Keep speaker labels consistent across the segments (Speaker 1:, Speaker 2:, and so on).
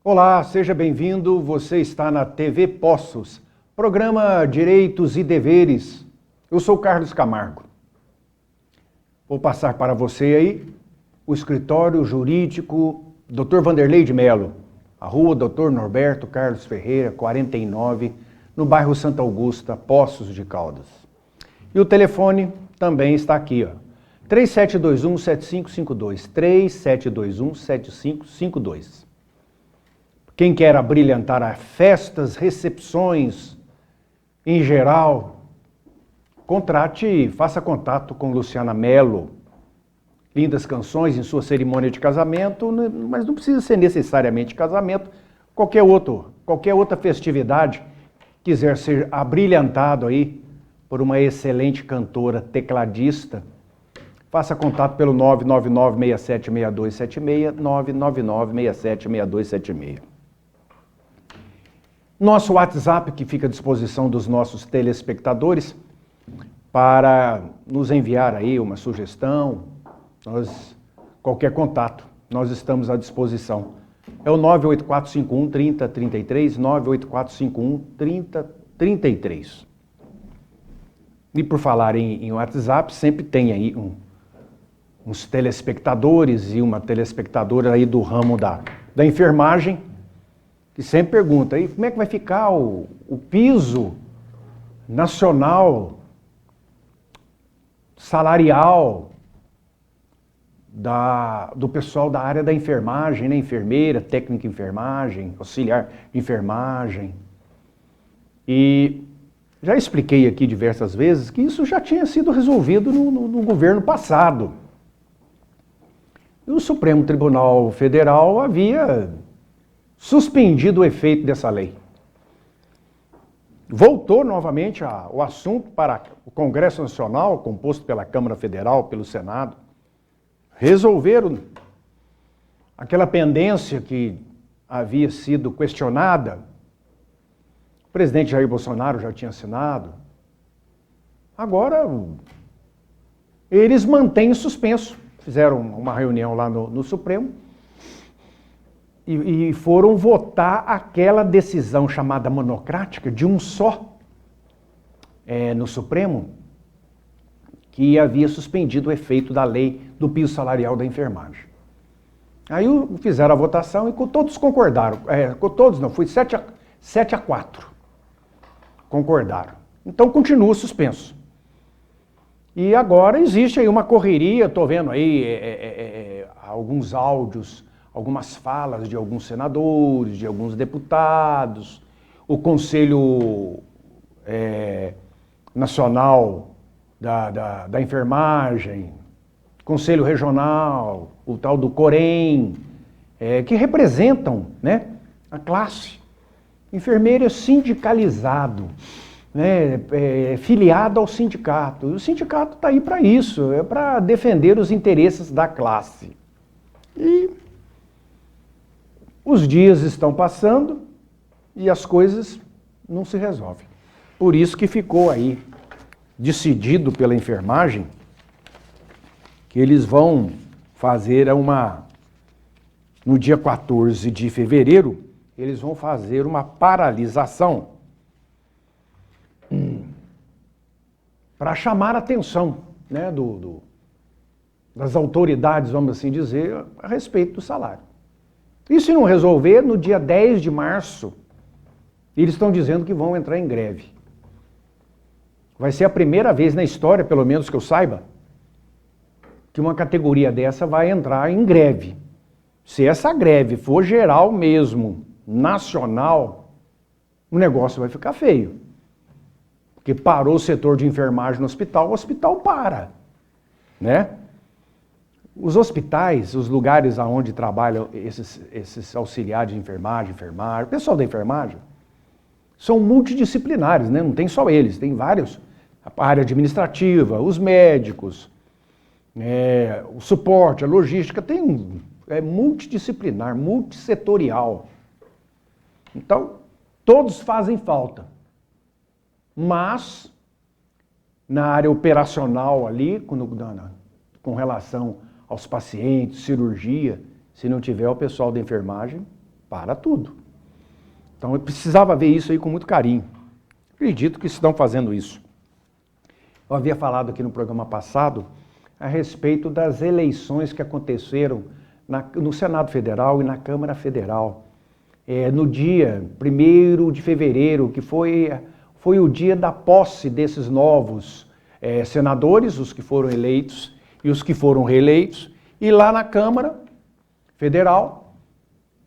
Speaker 1: Olá, seja bem-vindo. Você está na TV Poços, programa Direitos e Deveres. Eu sou Carlos Camargo. Vou passar para você aí o escritório jurídico Dr. Vanderlei de Melo, a rua Dr. Norberto Carlos Ferreira, 49, no bairro Santa Augusta, Poços de Caldas. E o telefone também está aqui, ó. 3721-7552, 3721-7552. Quem quer abrilhantar as festas, recepções, em geral, faça contato com Luciana Mello. Lindas canções em sua cerimônia de casamento, mas não precisa ser necessariamente casamento. Qualquer outra festividade quiser ser abrilhantado aí por uma excelente cantora tecladista, faça contato pelo 999-676276, 999-676276. Nosso WhatsApp, que fica à disposição dos nossos telespectadores, para nos enviar aí uma sugestão, qualquer contato, nós estamos à disposição. É o 98451-3033, 98451-3033. E por falar em WhatsApp, sempre tem aí uns telespectadores e uma telespectadora aí do ramo da enfermagem, que sempre pergunta aí como é que vai ficar o piso nacional salarial do pessoal da área da enfermagem, né? Enfermeira, técnica de enfermagem, auxiliar de enfermagem. E já expliquei aqui diversas vezes que isso já tinha sido resolvido no governo passado. E o Supremo Tribunal Federal havia suspendido o efeito dessa lei. Voltou novamente o assunto para o Congresso Nacional, composto pela Câmara Federal, pelo Senado. Resolveram aquela pendência que havia sido questionada. O presidente Jair Bolsonaro já tinha assinado. Agora, eles mantêm suspenso. Fizeram uma reunião lá no Supremo e foram votar aquela decisão chamada monocrática de um só no Supremo, que havia suspendido o efeito da lei do piso salarial da enfermagem. Aí fizeram a votação e todos concordaram. Todos não, foi 7-4. Concordaram. Então continua suspenso. E agora existe aí uma correria, estou vendo aí alguns áudios, algumas falas de alguns senadores, de alguns deputados, o Conselho Nacional da Enfermagem, Conselho Regional, o tal do Corém, que representam, né, a classe. Enfermeiro é sindicalizado, né, filiado ao sindicato. E o sindicato está aí para isso, é para defender os interesses da classe. E os dias estão passando e as coisas não se resolvem. Por isso que ficou aí decidido pela enfermagem que eles vão fazer no dia 14 de fevereiro, eles vão fazer uma paralisação para chamar a atenção, né, das autoridades, vamos assim dizer, a respeito do salário. E se não resolver, no dia 10 de março, eles estão dizendo que vão entrar em greve. Vai ser a primeira vez na história, pelo menos que eu saiba, que uma categoria dessa vai entrar em greve. Se essa greve for geral mesmo, nacional, o negócio vai ficar feio. Porque parou o setor de enfermagem no hospital, o hospital para, né? Os hospitais, os lugares onde trabalham esses auxiliares de enfermagem, o pessoal da enfermagem, são multidisciplinares, né? Não tem só eles, tem vários. A área administrativa, os médicos, o suporte, a logística, é multidisciplinar, multissetorial. Então, todos fazem falta. Mas, na área operacional ali, com relação aos pacientes, cirurgia, se não tiver o pessoal da enfermagem, para tudo. Então eu precisava ver isso aí com muito carinho. Acredito que estão fazendo isso. Eu havia falado aqui no programa passado a respeito das eleições que aconteceram no Senado Federal e na Câmara Federal. No dia 1º de fevereiro, que foi o dia da posse desses novos senadores, os que foram eleitos e os que foram reeleitos, e lá na Câmara Federal,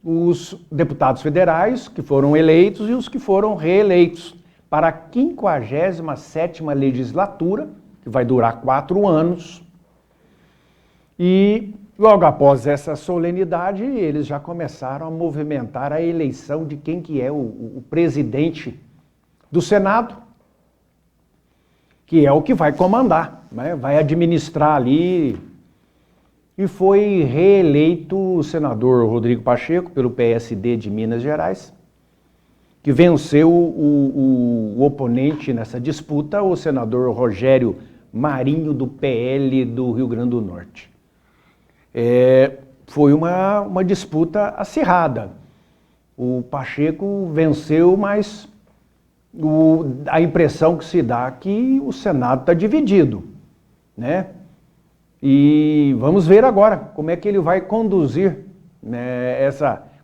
Speaker 1: os deputados federais que foram eleitos e os que foram reeleitos para a 57ª legislatura, que vai durar 4 anos. E logo após essa solenidade, eles já começaram a movimentar a eleição de quem que é o presidente do Senado, que é o que vai comandar, né? Vai administrar ali. E foi reeleito o senador Rodrigo Pacheco, pelo PSD de Minas Gerais, que venceu o oponente nessa disputa, o senador Rogério Marinho, do PL do Rio Grande do Norte. Foi uma disputa acirrada. O Pacheco venceu, mas a impressão que se dá é que o Senado está dividido, né? E vamos ver agora como é que ele vai conduzir, né,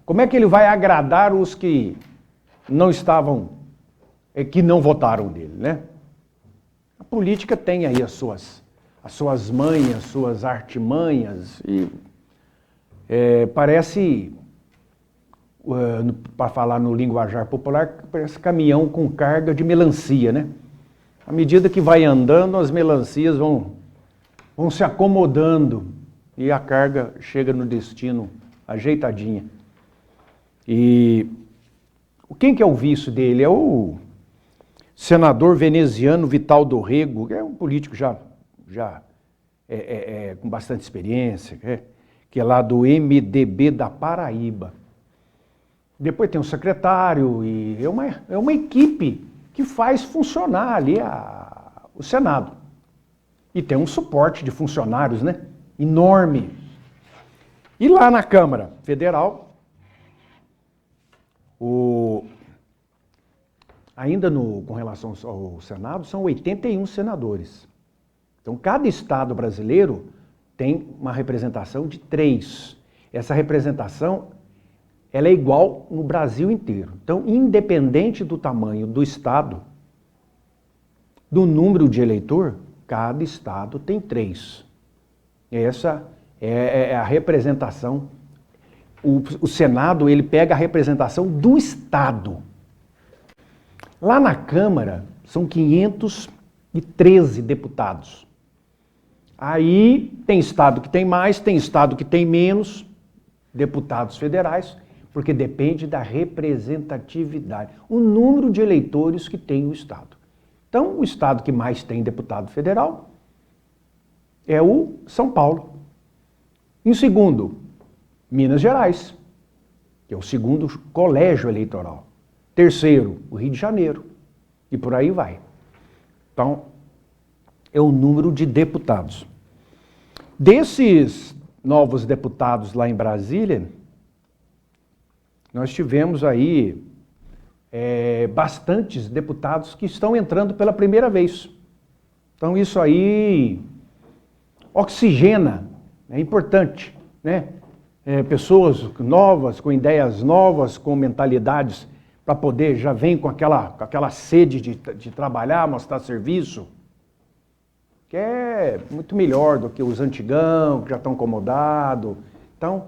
Speaker 1: como é que ele vai agradar os que não estavam, que não votaram nele, né? A política tem aí as suas manhas, suas artimanhas, e parece, para falar no linguajar popular, parece caminhão com carga de melancia, né? À medida que vai andando, as melancias vão se acomodando e a carga chega no destino ajeitadinha. E quem que é o vice dele? É o senador veneziano Vital do Rego, que é um político já com bastante experiência, que é lá do MDB da Paraíba. Depois tem o secretário e é uma equipe que faz funcionar ali o Senado. E tem um suporte de funcionários, né, enorme. E lá na Câmara Federal, ainda com relação ao Senado, são 81 senadores. Então, cada estado brasileiro tem uma representação de 3. Essa representação ela é igual no Brasil inteiro. Então, independente do tamanho do estado, do número de eleitor, cada estado tem 3. Essa é a representação. O Senado, ele pega a representação do estado. Lá na Câmara, são 513 deputados. Aí tem estado que tem mais, tem estado que tem menos deputados federais, porque depende da representatividade, o número de eleitores que tem o estado. Então, o estado que mais tem deputado federal é o São Paulo. Em segundo, Minas Gerais, que é o segundo colégio eleitoral. Terceiro, o Rio de Janeiro. E por aí vai. Então, é o número de deputados. Desses novos deputados lá em Brasília, nós tivemos aí bastantes deputados que estão entrando pela primeira vez. Então isso aí oxigena, é importante, né? Pessoas novas, com ideias novas, com mentalidades para poder, já vem com aquela sede de trabalhar, mostrar serviço, que é muito melhor do que os antigão, que já estão acomodados. Então,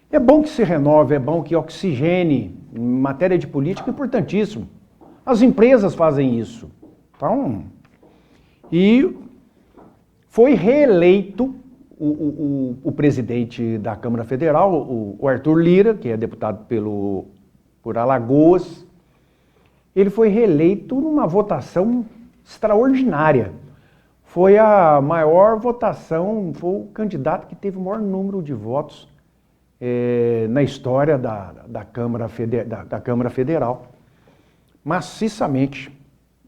Speaker 1: é bom que se renove, é bom que oxigene. Em matéria de política, é importantíssimo. As empresas fazem isso. Então, e foi reeleito o presidente da Câmara Federal, o Arthur Lira, que é deputado por Alagoas. Ele foi reeleito numa votação extraordinária. Foi a maior votação, foi o candidato que teve o maior número de votos na história da Câmara Federal. Maciçamente,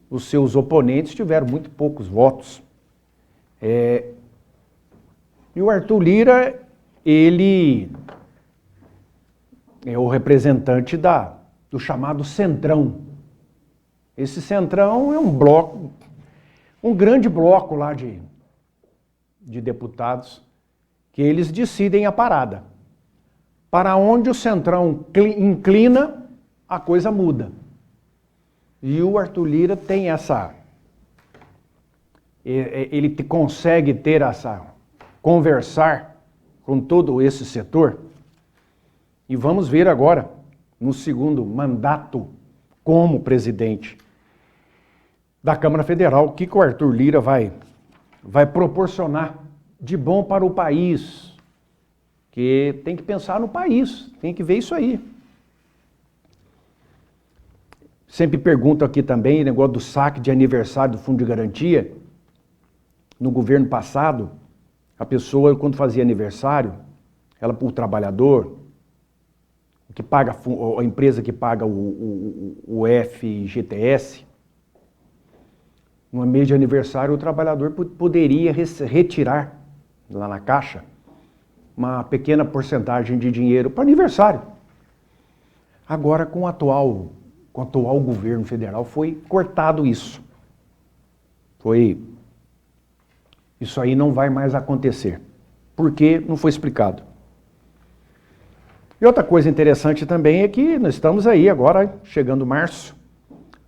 Speaker 1: os seus oponentes tiveram muito poucos votos. E o Arthur Lira, ele é o representante do chamado Centrão. Esse Centrão é um bloco, um grande bloco lá de deputados, que eles decidem a parada. Para onde o Centrão inclina, a coisa muda. E o Arthur Lira tem ele consegue ter conversar com todo esse setor. E vamos ver agora, no segundo mandato como presidente da Câmara Federal, o que o Arthur Lira vai proporcionar de bom para o país. Que tem que pensar no país, tem que ver isso aí. Sempre pergunto aqui também, negócio do saque de aniversário do Fundo de Garantia. No governo passado, a pessoa, quando fazia aniversário, ela, o trabalhador, que paga, a empresa que paga o FGTS, no mês de aniversário, o trabalhador poderia retirar lá na caixa uma pequena porcentagem de dinheiro para aniversário. Agora, com o atual governo federal, foi cortado isso. Isso aí não vai mais acontecer. Por quê? Não foi explicado. E outra coisa interessante também é que nós estamos aí agora, chegando março,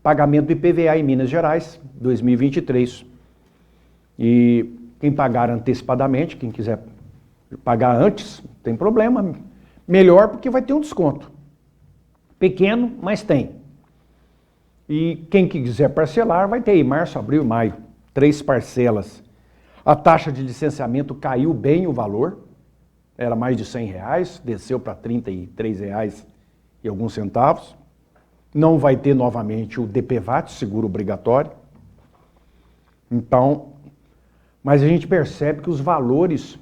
Speaker 1: pagamento do IPVA em Minas Gerais, 2023. E quem pagar antecipadamente, quem quiser pagar antes, não tem problema. Melhor porque vai ter um desconto. Pequeno, mas tem. E quem quiser parcelar vai ter aí, março, abril, maio, 3 parcelas. A taxa de licenciamento caiu bem o valor, era mais de R$100, desceu para R$33 e alguns centavos. Não vai ter novamente o DPVAT, seguro obrigatório. Então, mas a gente percebe que os valores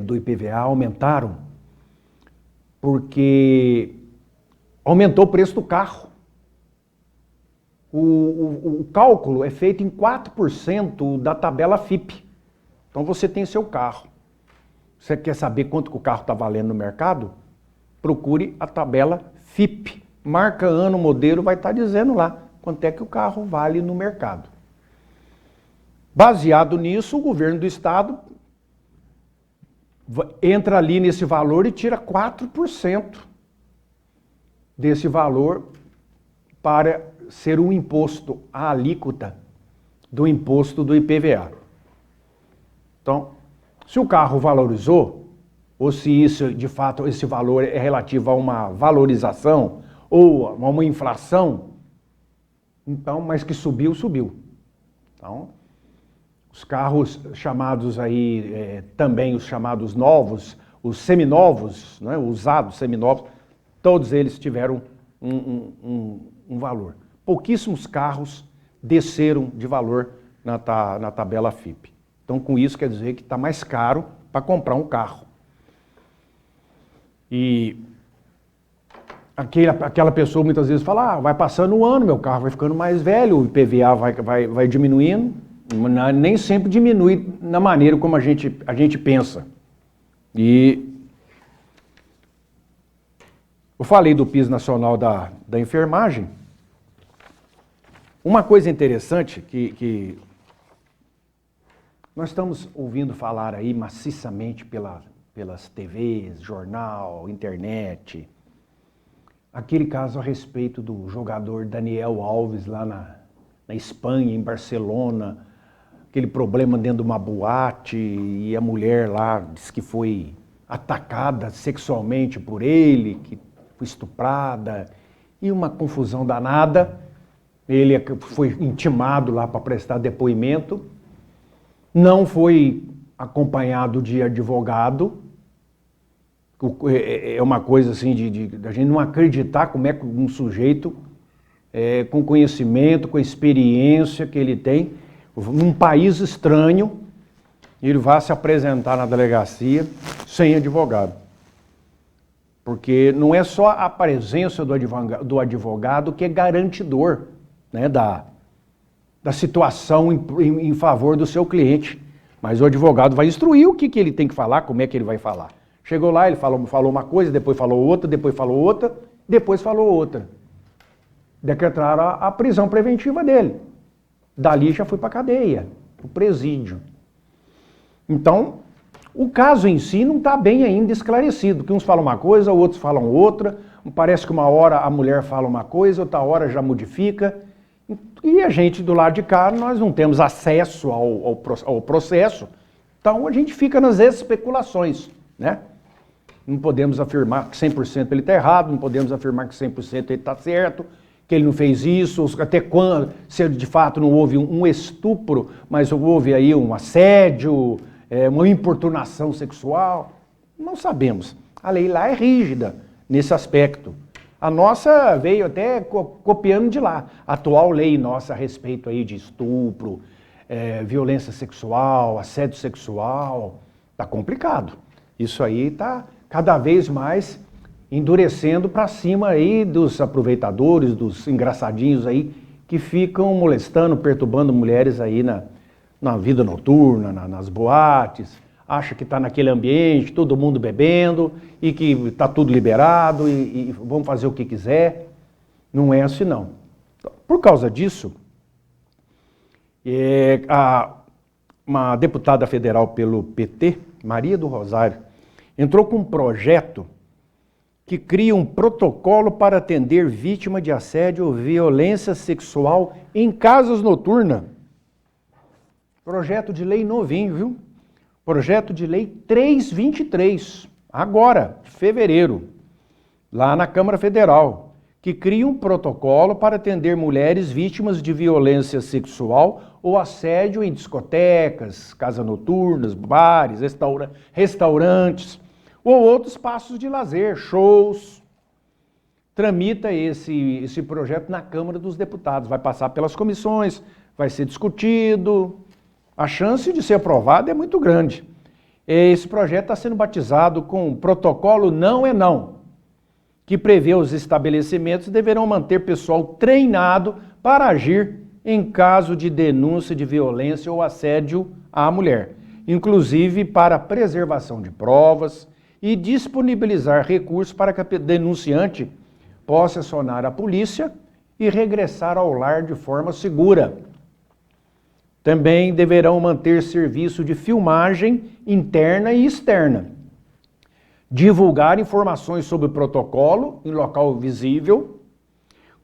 Speaker 1: do IPVA aumentaram porque aumentou o preço do carro. O cálculo é feito em 4% da tabela FIPE. Então você tem seu carro. Você quer saber quanto que o carro está valendo no mercado? Procure a tabela FIPE. Marca, ano, modelo, vai estar dizendo lá quanto é que o carro vale no mercado. Baseado nisso, o governo do estado entra ali nesse valor e tira 4% desse valor para ser um imposto, a alíquota do imposto do IPVA. Então, se o carro valorizou, ou se isso, de fato, esse valor é relativo a uma valorização ou a uma inflação, então, mas que subiu, subiu. Então, os carros chamados aí, também os chamados novos, os seminovos, né, usados, seminovos, todos eles tiveram um valor. Pouquíssimos carros desceram de valor na tabela FIPE. Então, com isso, quer dizer que está mais caro para comprar um carro. E aquela pessoa muitas vezes fala, vai passando o ano, meu carro vai ficando mais velho, o IPVA vai diminuindo. Nem sempre diminui na maneira como a gente pensa. E eu falei do piso nacional da enfermagem. Uma coisa interessante que nós estamos ouvindo falar aí maciçamente pelas TVs, jornal, internet, aquele caso a respeito do jogador Daniel Alves lá na Espanha, em Barcelona, aquele problema dentro de uma boate e a mulher lá disse que foi atacada sexualmente por ele, que foi estuprada, e uma confusão danada. Ele foi intimado lá para prestar depoimento, não foi acompanhado de advogado. É uma coisa assim de a gente não acreditar como é que um sujeito com conhecimento, com experiência que ele tem, num país estranho, ele vai se apresentar na delegacia sem advogado. Porque não é só a presença do advogado que é garantidor, né, da situação em favor do seu cliente. Mas o advogado vai instruir o que ele tem que falar, como é que ele vai falar. Chegou lá, ele falou uma coisa, depois falou outra, depois falou outra, depois falou outra. Decretaram a prisão preventiva dele. Dali já foi para a cadeia, para o presídio. Então, o caso em si não está bem ainda esclarecido, que uns falam uma coisa, outros falam outra, parece que uma hora a mulher fala uma coisa, outra hora já modifica, e a gente do lado de cá, nós não temos acesso ao processo, então a gente fica nas especulações, né? Não podemos afirmar que 100% ele está errado, não podemos afirmar que 100% ele está certo, que ele não fez isso, até quando, se de fato não houve um estupro, mas houve aí um assédio, uma importunação sexual, não sabemos. A lei lá é rígida nesse aspecto. A nossa veio até copiando de lá. A atual lei nossa a respeito aí de estupro, violência sexual, assédio sexual, está complicado. Isso aí está cada vez mais endurecendo para cima aí dos aproveitadores, dos engraçadinhos aí, que ficam molestando, perturbando mulheres aí na vida noturna, nas boates, acha que está naquele ambiente, todo mundo bebendo, e que está tudo liberado, e vão fazer o que quiser. Não é assim não. Por causa disso, uma deputada federal pelo PT, Maria do Rosário, entrou com um projeto que cria um protocolo para atender vítima de assédio ou violência sexual em casas noturnas. Projeto de lei novinho, viu? Projeto de lei 323, agora, de fevereiro, lá na Câmara Federal, que cria um protocolo para atender mulheres vítimas de violência sexual ou assédio em discotecas, casas noturnas, bares, restaurantes, ou outros espaços de lazer, shows. Tramita esse projeto na Câmara dos Deputados, vai passar pelas comissões, vai ser discutido. A chance de ser aprovado é muito grande. Esse projeto está sendo batizado com Protocolo Não é Não, que prevê os estabelecimentos deverão manter pessoal treinado para agir em caso de denúncia de violência ou assédio à mulher, inclusive para preservação de provas, e disponibilizar recursos para que a denunciante possa acionar a polícia e regressar ao lar de forma segura. Também deverão manter serviço de filmagem interna e externa, divulgar informações sobre o protocolo em local visível,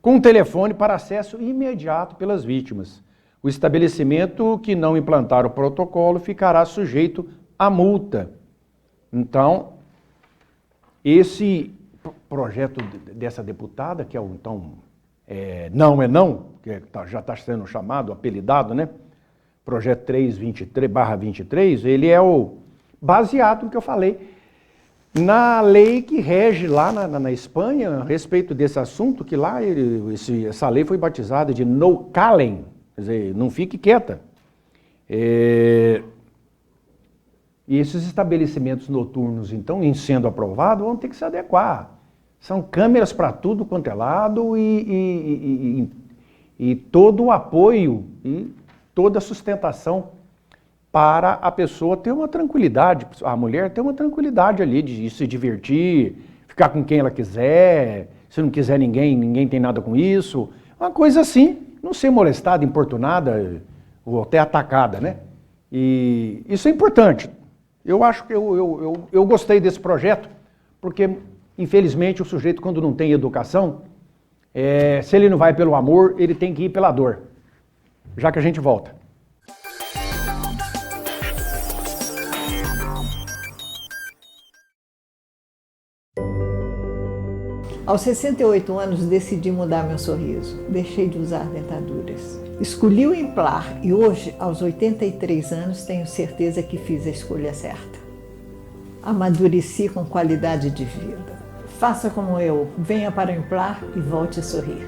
Speaker 1: com telefone para acesso imediato pelas vítimas. O estabelecimento que não implantar o protocolo ficará sujeito à multa. Então, esse projeto dessa deputada, que é o então Não é Não, que já está sendo chamado, apelidado, né? Projeto 323/23, ele é o baseado no que eu falei, na lei que rege lá na Espanha, a respeito desse assunto, que lá essa lei foi batizada de No Calen, quer dizer, não fique quieta. E esses estabelecimentos noturnos, então, em sendo aprovados, vão ter que se adequar. São câmeras para tudo quanto é lado e todo o apoio e toda a sustentação para a pessoa ter uma tranquilidade, a mulher ter uma tranquilidade ali de se divertir, ficar com quem ela quiser, se não quiser ninguém tem nada com isso. Uma coisa assim, não ser molestada, importunada ou até atacada, né? E isso é importante. Eu acho que eu gostei desse projeto, porque, infelizmente, o sujeito, quando não tem educação, se ele não vai pelo amor, ele tem que ir pela dor. Já que a gente volta.
Speaker 2: Aos 68 anos, decidi mudar meu sorriso. Deixei de usar dentaduras. Escolhi o Implar e hoje, aos 83 anos, tenho certeza que fiz a escolha certa. Amadureci com qualidade de vida. Faça como eu, venha para o Implar e volte a sorrir.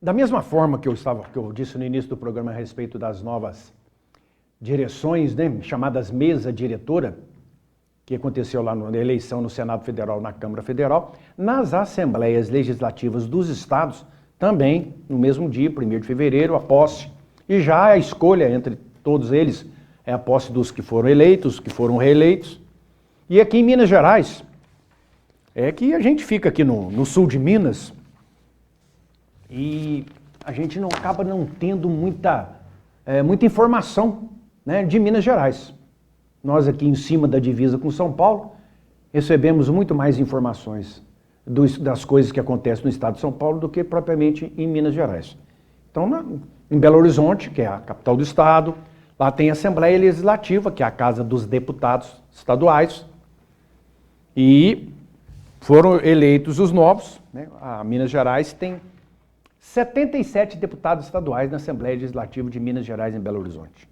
Speaker 1: Da mesma forma que eu disse no início do programa a respeito das novas direções, né, chamadas mesa diretora, que aconteceu lá na eleição no Senado Federal, na Câmara Federal, nas Assembleias Legislativas dos Estados, também no mesmo dia, 1º de fevereiro, a posse. E já a escolha entre todos eles é a posse dos que foram eleitos, que foram reeleitos. E aqui em Minas Gerais, é que a gente fica aqui no sul de Minas e a gente acaba não tendo muita informação, né, de Minas Gerais. Nós aqui em cima da divisa com São Paulo, recebemos muito mais informações das coisas que acontecem no estado de São Paulo do que propriamente em Minas Gerais. Então, em Belo Horizonte, que é a capital do estado, lá tem a Assembleia Legislativa, que é a Casa dos Deputados Estaduais, e foram eleitos os novos, né? A Minas Gerais tem 77 deputados estaduais na Assembleia Legislativa de Minas Gerais em Belo Horizonte.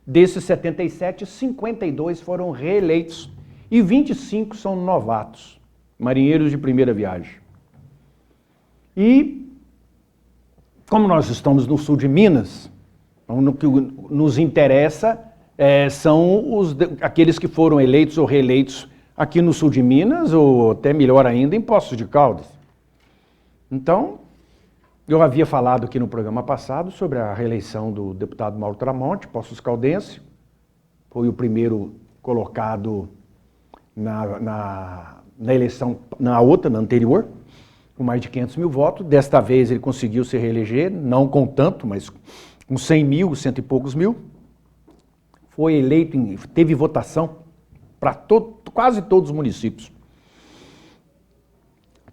Speaker 1: Desses 77, 52 foram reeleitos e 25 são novatos, marinheiros de primeira viagem. E, como nós estamos no sul de Minas, o que nos interessa são aqueles que foram eleitos ou reeleitos aqui no sul de Minas, ou até melhor ainda, em Poços de Caldas. Então, eu havia falado aqui no programa passado sobre a reeleição do deputado Mauro Tramonte, Poços Caldense. Foi o primeiro colocado na eleição, na anterior, com mais de 500 mil votos. Desta vez ele conseguiu se reeleger, não com tanto, mas com 100 mil, cento e poucos mil. Foi eleito, teve votação para quase todos os municípios,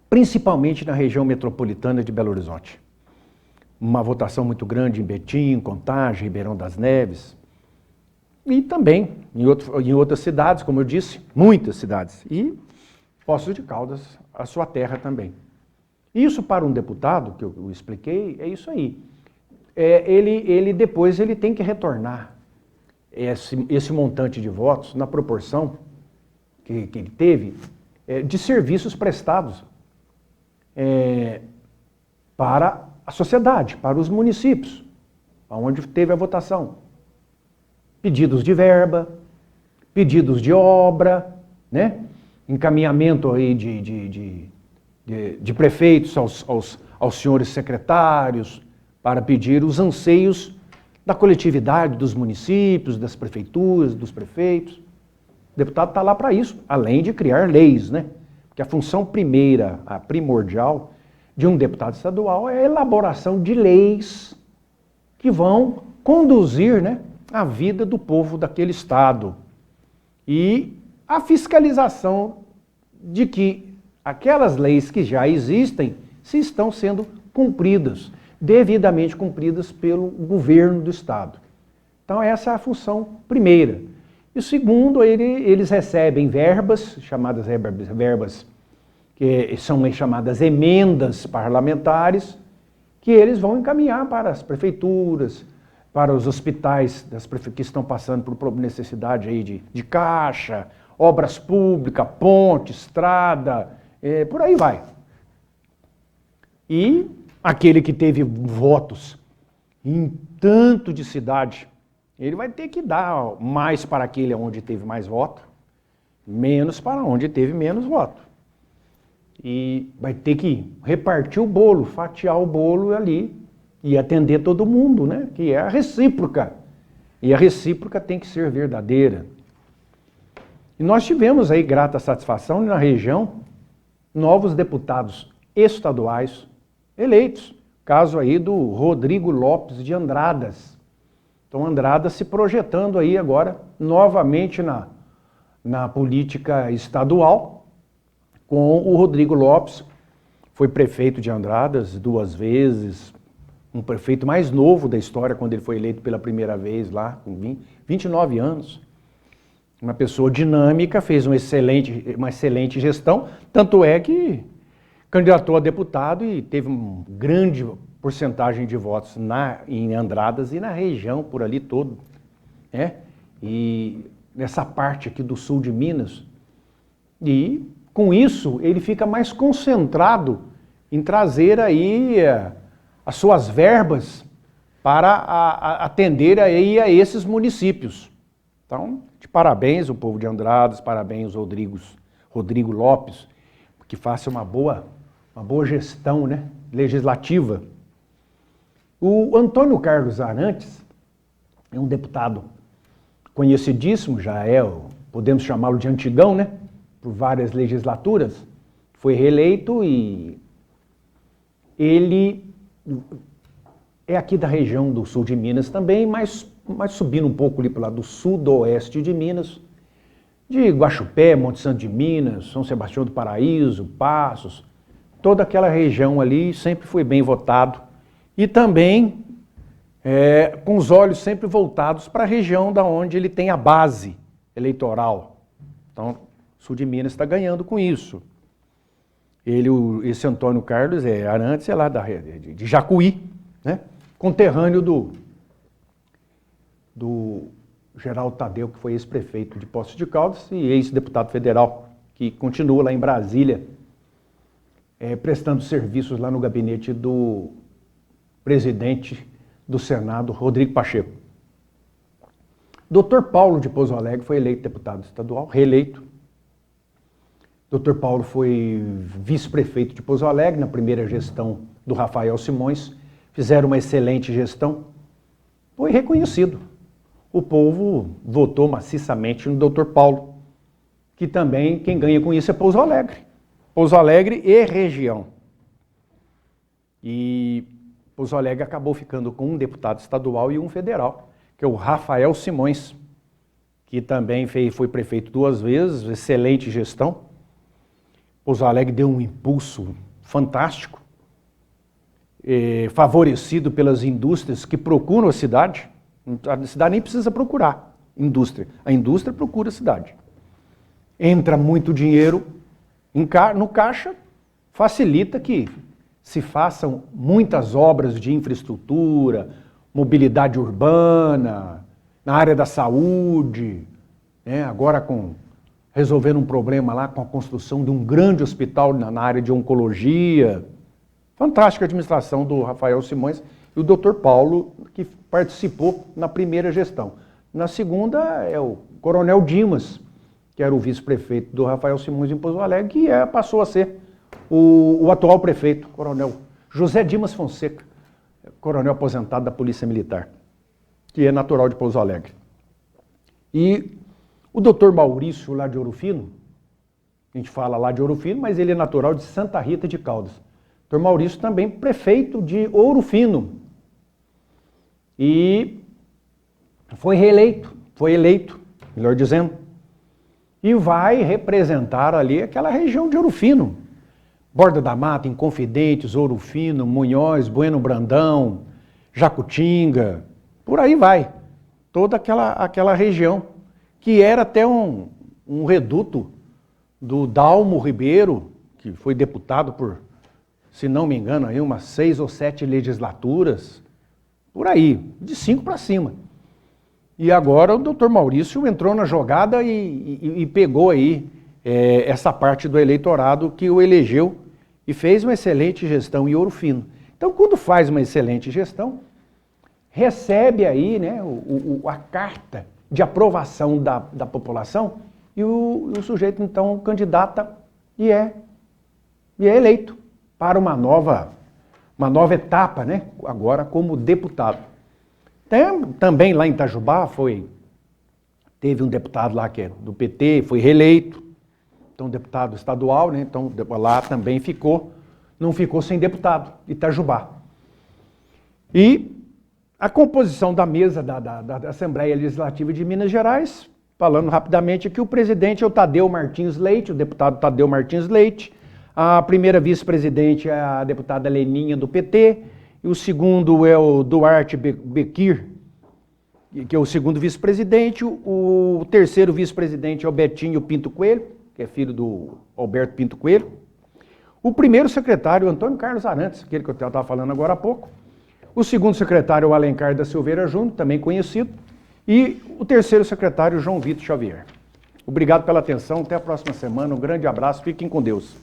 Speaker 1: principalmente na região metropolitana de Belo Horizonte. Uma votação muito grande em Betim, Contagem, Ribeirão das Neves, e também em outras cidades, como eu disse, muitas cidades, e Poços de Caldas, a sua terra também. Isso para um deputado, que eu expliquei, é isso aí. Depois ele tem que retornar esse montante de votos na proporção que ele teve de serviços prestados para a sociedade, para os municípios, onde teve a votação. Pedidos de verba, pedidos de obra, né? Encaminhamento aí de prefeitos aos senhores secretários para pedir os anseios da coletividade, dos municípios, das prefeituras, dos prefeitos. O deputado está lá para isso, além de criar leis, né? Porque a função primeira, a primordial, de um deputado estadual é a elaboração de leis que vão conduzir, né, a vida do povo daquele estado e a fiscalização de que aquelas leis que já existem se estão sendo cumpridas, devidamente cumpridas pelo governo do estado. Então essa é a função primeira. E o segundo, eles recebem verbas, chamadas verbas que são chamadas emendas parlamentares, que eles vão encaminhar para as prefeituras, para os hospitais que estão passando por necessidade aí de caixa, obras públicas, ponte, estrada, por aí vai. E aquele que teve votos em tanto de cidade, ele vai ter que dar mais para aquele onde teve mais voto, menos para onde teve menos voto. E vai ter que repartir o bolo, fatiar o bolo ali e atender todo mundo, né? Que é a recíproca. E a recíproca tem que ser verdadeira. E nós tivemos aí, grata satisfação, na região, novos deputados estaduais eleitos. Caso aí do Rodrigo Lopes de Andradas. Então, Andradas se projetando aí agora, novamente na política estadual, com o Rodrigo Lopes, foi prefeito de Andradas 2 vezes, um prefeito mais novo da história, quando ele foi eleito pela primeira vez lá, com 29 anos. Uma pessoa dinâmica, fez uma excelente gestão, tanto é que candidatou a deputado e teve uma grande porcentagem de votos em Andradas e na região por ali todo. E nessa parte aqui do sul de Minas. E com isso, ele fica mais concentrado em trazer aí as suas verbas para atender aí a esses municípios. Então, de parabéns o povo de Andradas, parabéns Rodrigo Lopes, que faça uma boa gestão, né, legislativa. O Antônio Carlos Arantes é um deputado conhecidíssimo, podemos chamá-lo de antigão, né, por várias legislaturas, foi reeleito e ele é aqui da região do sul de Minas também, mas subindo um pouco ali para o lado do sudoeste de Minas, de Guaxupé, Monte Santo de Minas, São Sebastião do Paraíso, Passos, toda aquela região ali sempre foi bem votado e também com os olhos sempre voltados para a região da onde ele tem a base eleitoral. Então, o sul de Minas está ganhando com isso. Esse Antônio Carlos Arantes é lá de Jacuí, né? Conterrâneo do Geraldo Tadeu, que foi ex-prefeito de Poços de Caldas e ex-deputado federal, que continua lá em Brasília, prestando serviços lá no gabinete do presidente do Senado, Rodrigo Pacheco. Dr. Paulo de Pouso Alegre foi eleito deputado estadual, reeleito. Dr. Paulo foi vice-prefeito de Pouso Alegre na primeira gestão do Rafael Simões, fizeram uma excelente gestão, foi reconhecido. O povo votou maciçamente no Dr. Paulo, que também quem ganha com isso é Pouso Alegre. Pouso Alegre e região. E Pouso Alegre acabou ficando com um deputado estadual e um federal, que é o Rafael Simões, que também foi prefeito 2 vezes, excelente gestão. Pouso Alegre deu um impulso fantástico, favorecido pelas indústrias que procuram a cidade. A cidade nem precisa procurar indústria, a indústria procura a cidade. Entra muito dinheiro no caixa, facilita que se façam muitas obras de infraestrutura, mobilidade urbana, na área da saúde, né? Agora resolvendo um problema lá com a construção de um grande hospital na área de oncologia. Fantástica administração do Rafael Simões e o Dr. Paulo, que participou na primeira gestão. Na segunda é o Coronel Dimas, que era o vice-prefeito do Rafael Simões em Pouso Alegre, que passou a ser o atual prefeito, Coronel José Dimas Fonseca, coronel aposentado da Polícia Militar, que é natural de Pouso Alegre. E o doutor Maurício, lá de Ouro Fino, a gente fala lá de Ouro Fino, mas ele é natural de Santa Rita de Caldas. O doutor Maurício também prefeito de Ouro Fino. E foi eleito, melhor dizendo, e vai representar ali aquela região de Ouro Fino. Borda da Mata, Inconfidentes, Ouro Fino, Munhoz, Bueno Brandão, Jacutinga, por aí vai. Toda aquela região, que era até um reduto do Dalmo Ribeiro, que foi deputado por, se não me engano, aí umas 6 ou 7 legislaturas, por aí, de 5 para cima. E agora o doutor Maurício entrou na jogada e pegou aí essa parte do eleitorado que o elegeu e fez uma excelente gestão em Ouro Fino. Então, quando faz uma excelente gestão, recebe aí, né, a carta de aprovação da população e o sujeito, então, candidata e é eleito para uma nova etapa, né, agora como deputado. Também lá em Itajubá teve um deputado lá que é do PT, foi reeleito, então deputado estadual, né, então lá também não ficou sem deputado, Itajubá. E a composição da mesa da Assembleia Legislativa de Minas Gerais, falando rapidamente aqui, o presidente é o Tadeu Martins Leite, o deputado Tadeu Martins Leite, a primeira vice-presidente é a deputada Leninha do PT, e o segundo é o Duarte Bequir, que é o segundo vice-presidente, o terceiro vice-presidente é o Betinho Pinto Coelho, que é filho do Alberto Pinto Coelho, o primeiro secretário, Antônio Carlos Arantes, aquele que eu estava falando agora há pouco, o segundo secretário, o Alencar da Silveira Júnior, também conhecido, e o terceiro secretário, João Vitor Xavier. Obrigado pela atenção, até a próxima semana, um grande abraço, fiquem com Deus.